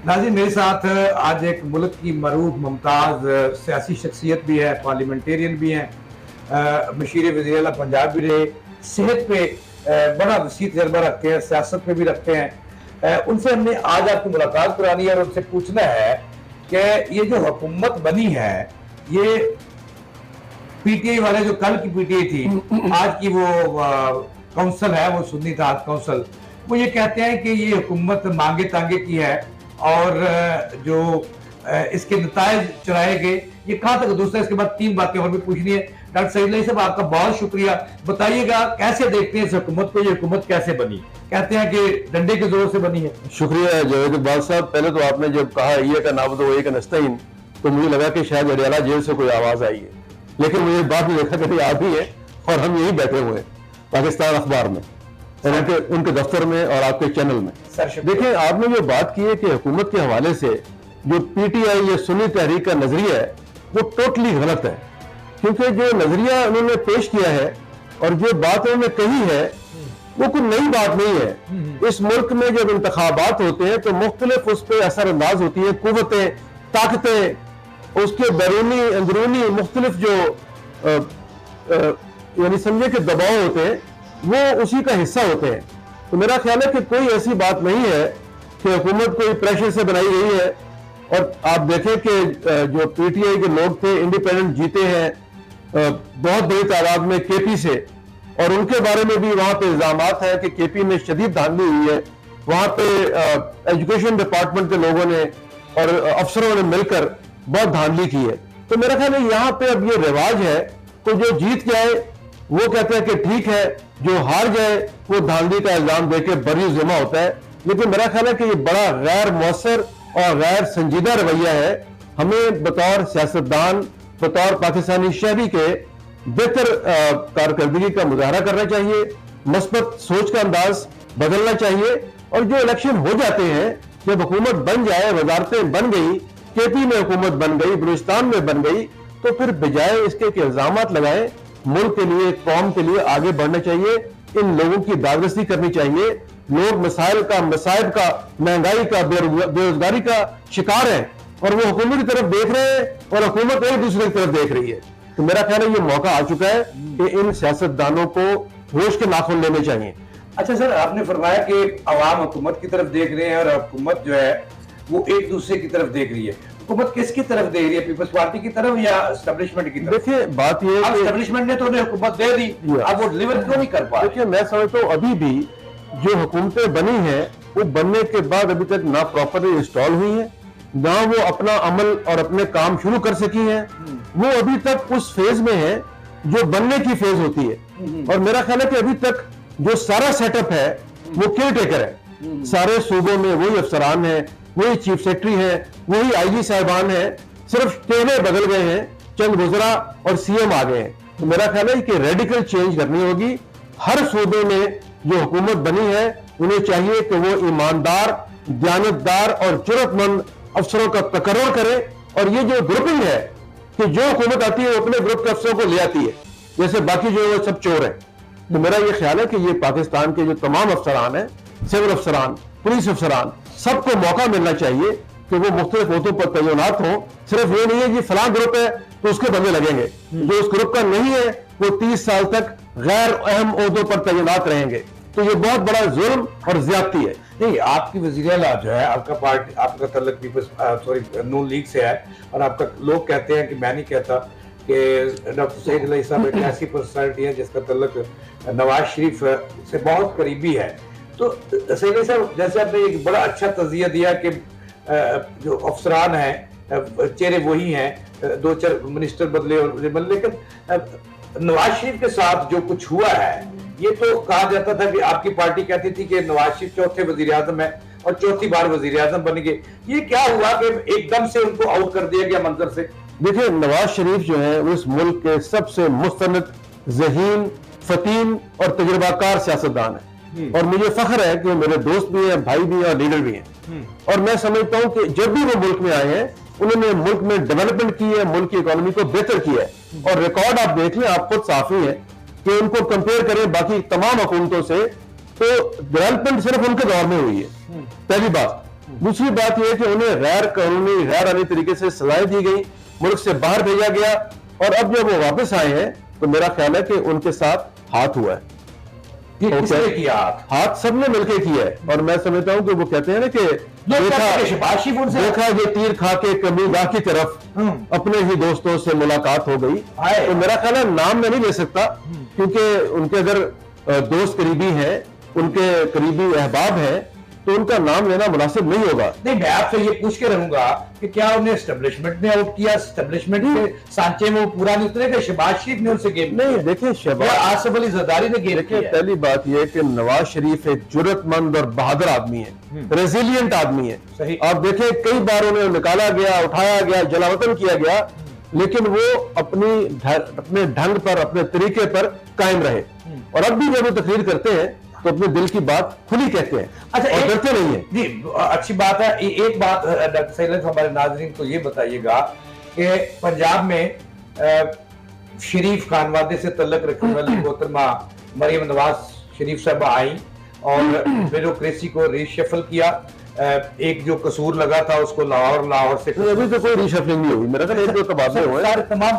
नाज़रीन, मेरे साथ आज एक मुल्क की मरूफ मुमताज़ सियासी शख्सियत भी है, पार्लियामेंटेरियन भी हैं, मशीर वज़ीर आला पंजाब भी रहे, सेहत पे बड़ा वसी तजर्बा रखते हैं, सियासत पे भी रखते हैं। उनसे हमने आज आपकी मुलाकात करानी है और उनसे पूछना है कि ये जो हुकूमत बनी है, ये पीटीआई वाले जो कल की पीटीआई थी, आज की वो काउंसिल है, वो सुन्नी इत्तेहाद काउंसिल, वो ये कहते हैं कि ये हुकूमत मांगे तांगे की है और जो इसके नतायज चलाए गए, ये कहाँ तक दोस्त है। इसके बाद तीन बातें और भी पूछनी है। डॉक्टर सईद साहब, आपका बहुत शुक्रिया। बताइएगा कैसे देखते हैं इस हुकूमत को, ये हुकूमत कैसे बनी? कहते हैं कि डंडे के जोर से बनी है। शुक्रिया जावेद इकबाल साहब। पहले तो आपने जब कहा ये का नाबुद ये का नस्तईन, तो मुझे लगा कि शायद अडियाला जेल से कोई आवाज आई है, लेकिन मुझे बाद में देखा कि आप ही है और हम यही बैठे हुए हैं पाकिस्तान अखबार में, उनके दफ्तर में और आपके चैनल में। देखिए, आपने जो बात की है कि हुकूमत के हवाले से जो पीटीआई या सुन्नी तहरीक का नजरिया है वो टोटली गलत है, क्योंकि जो नजरिया उन्होंने पेश किया है और जो बात उन्होंने कही है वो कोई नई बात नहीं है। इस मुल्क में जब इंतखाबात होते हैं तो मुख्तलिफ उस पर असरअंदाज होती है कुव्वतें, ताकतें, उसके बैरूनी अंदरूनी मुख्तलिफ जो यानी समझे कि दबाव होते हैं वो उसी का हिस्सा होते हैं। तो मेरा ख्याल है कि कोई ऐसी बात नहीं है कि हुकूमत कोई प्रेशर से बनाई गई है। और आप देखें कि जो पीटीआई के लोग थे, इंडिपेंडेंट जीते हैं बहुत बड़ी तादाद में केपी से, और उनके बारे में भी वहां पे इल्जामात है कि केपी में शदीद धांधली हुई है। वहां पे एजुकेशन डिपार्टमेंट के लोगों ने और अफसरों ने मिलकर बहुत धांधली की है। तो मेरा ख्याल है यहाँ पे अब ये रिवाज है, तो जो जीत के आए वो कहते हैं कि ठीक है, जो हार जाए वो धांधली का इल्जाम देके बरी जिम्मा होता है। लेकिन मेरा ख्याल है कि ये बड़ा गैर मौसर और गैर संजीदा रवैया है। हमें बतौर सियासतदान, बतौर पाकिस्तानी शहरी के बेहतर कारकर्दगी का मुजाहरा करना चाहिए, मस्बत सोच का अंदाज बदलना चाहिए। और जो इलेक्शन हो जाते हैं, जब हुकूमत बन जाए, वजारतें बन गई, केपी में हुकूमत बन गई, बलूचिस्तान में बन गई, तो फिर बजाय इसके कि इल्जामात लगाएं, मुल्क के लिए, कौम के लिए आगे बढ़ना चाहिए। इन लोगों की दावरसी करनी चाहिए। लोग मसाइल का, मसाइब का, महंगाई का, बेरोजगारी का शिकार हैं और वो हुकूमत की तरफ देख रहे हैं और हुकूमत एक दूसरे की तरफ देख रही है। तो मेरा ख्याल है ये मौका आ चुका है कि इन सियासतदानों को होश के नाखून लेने चाहिए। अच्छा सर, आपने फरमाया कि अवाम हुकूमत की तरफ देख रहे हैं और हुकूमत जो है वो एक दूसरे की तरफ देख रही है। हुकूमत किसकी तरफ देख रही है, पीपल्स पार्टी की तरफ या एस्टेब्लिशमेंट की तरफ? देखिए, बात ये है कि एस्टेब्लिशमेंट ने तो उन्हें हुकूमत दे दी, अब वो डिलीवर क्यों नहीं कर पा? देखिए, मैं समझता हूँ अभी भी जो हुकूमतें बनी हैं वो बनने के बाद अभी तक ना प्रॉपरली इंस्टॉल हुई हैं, ना वो अपना अमल और अपने काम शुरू कर सकी हैं। वो अभी तक उस फेज में है जो बनने की फेज होती है। और मेरा ख्याल है कि अभी तक जो सारा सेटअप है वो केयर टेकर है। सारे सूबों में वही अफसरान हैं, वही चीफ सेक्रेटरी हैं, वही आईजी साहिबान हैं, सिर्फ टेबले बदल गए हैं, चंद वज़रा और सीएम आ गए हैं। तो मेरा ख्याल है कि रेडिकल चेंज करनी होगी। हर सूबे में जो हुकूमत बनी है उन्हें चाहिए कि वो ईमानदार, दयानतदार और जुर्रतमंद अफसरों का तकर्रुर करे। और ये जो ग्रुपिंग है कि जो हुकूमत आती है वो अपने ग्रुप के अफसरों को ले आती है, जैसे बाकी जो है वो सब चोर है। तो मेरा ये ख्याल है कि ये पाकिस्तान के जो तमाम अफसरान हैं, सिविल अफसरान, पुलिस अफसरान, सबको मौका मिलना चाहिए कि वो मुख्तलिफ ओहदों पर तैनात हों। सिर्फ ये नहीं है कि फलां ग्रुप है तो उसके बंदे लगेंगे, जो उस ग्रुप का नहीं है वो 30 साल तक गैर अहम ओहदों पर तैनात रहेंगे। तो ये बहुत बड़ा जुल्म और ज्यादती है। नहीं, आपकी वज़ीर आला जो है, आपका पार्टी, आपका तल्लक पीपल्स नून लीग से है और आपका लोग कहते हैं कि मैं नहीं कहता कि डॉक्टर सईद साहब एक ऐसी पर्सनैलिटी है जिसका तल्लक नवाज शरीफ से बहुत करीबी है। तो सईद साहब, जैसे आपने एक बड़ा अच्छा तज़िया दिया कि जो अफसरान हैं चेहरे वही हैं, दो चार मिनिस्टर बदले और लेकिन नवाज शरीफ के साथ जो कुछ हुआ है, ये तो कहा जाता था कि आपकी पार्टी कहती थी कि नवाज शरीफ चौथे वजीर आजम है और चौथी बार वजीर आजम बन गए। ये क्या हुआ कि एकदम से उनको आउट कर दिया गया मंजर से? देखिए, नवाज शरीफ जो है वो इस मुल्क के सबसे मुस्तनद, ज़हीन, फतीन और तजुर्बाकार सियासतदान है। और मुझे फख्र है कि वो मेरे दोस्त भी हैं, भाई भी हैं और लीडर भी हैं। और मैं समझता हूं कि जब भी वो मुल्क में आए हैं उन्होंने मुल्क में डेवलपमेंट की है, मुल्क की इकोनॉमी को बेहतर किया है। और रिकॉर्ड आप देख लें, आप खुद साफी है कि उनको कंपेयर करें बाकी तमाम हुकूमतों से, तो डेवलपमेंट सिर्फ उनके दौर में हुई है, पहली बात। दूसरी बात यह है कि उन्हें गैर कानूनी गैर आनी तरीके से सजाएं दी गई, मुल्क से बाहर भेजा गया, और अब जब वो वापस आए हैं तो मेरा ख्याल है कि उनके साथ हाथ हुआ है। किसने किया हाथ सबने मिलकर किया है। और मैं समझता हूं कि वो कहते हैं ना कि देखा ये तीर खा के कमीगाह की तरफ अपने ही दोस्तों से मुलाकात हो गई। तो मेरा ख्याल है नाम मैं नहीं ले सकता, क्योंकि उनके अगर दोस्त करीबी हैं, उनके करीबी अहबाब हैं, तो उनका नाम लेना मुनासिब नहीं होगा। नहीं, मैं आपसे ये पूछ के रहूंगा कि क्या उन्हें एस्टेब्लिशमेंट ने आउट किया, एस्टेब्लिशमेंट के सांचे में वो पूरा नहीं उतरे कि शहबाज शरीफ ने उनसे गेम नहीं? देखिए, शहबाज आसिफ अली जरदारी ने गेम किया। पहली बात यह कि नवाज शरीफ एक जुर्रतमंद और बहादुर आदमी है, रेजिलियंट आदमी है। सही। आप देखें, कई बार उन्हें निकाला गया, उठाया गया, जलावतन किया गया, लेकिन वो अपने ढंग पर, अपने तरीके पर कायम रहे। और अब भी जब वो तकरीर करते हैं तो अपने दिल की बात खुली कहते हैं। अच्छा, और डरते नहीं है। जी, अच्छी बात है। एक बात डॉक्टर सैयद हमारे नाज़रीन को ये बताइएगा कि पंजाब में शरीफ खानवादे से तल्लक रखने वाली मोहतरमा मरियम नवाज शरीफ साहब आई और ब्यूरोक्रेसी को रीशफल किया। एक जो कसूर लगा था उसको लाहौर से अभी तो कोई रीशफलिंग नहीं हुई, मेरा ख्याल एक दो तबादले हुए। तमाम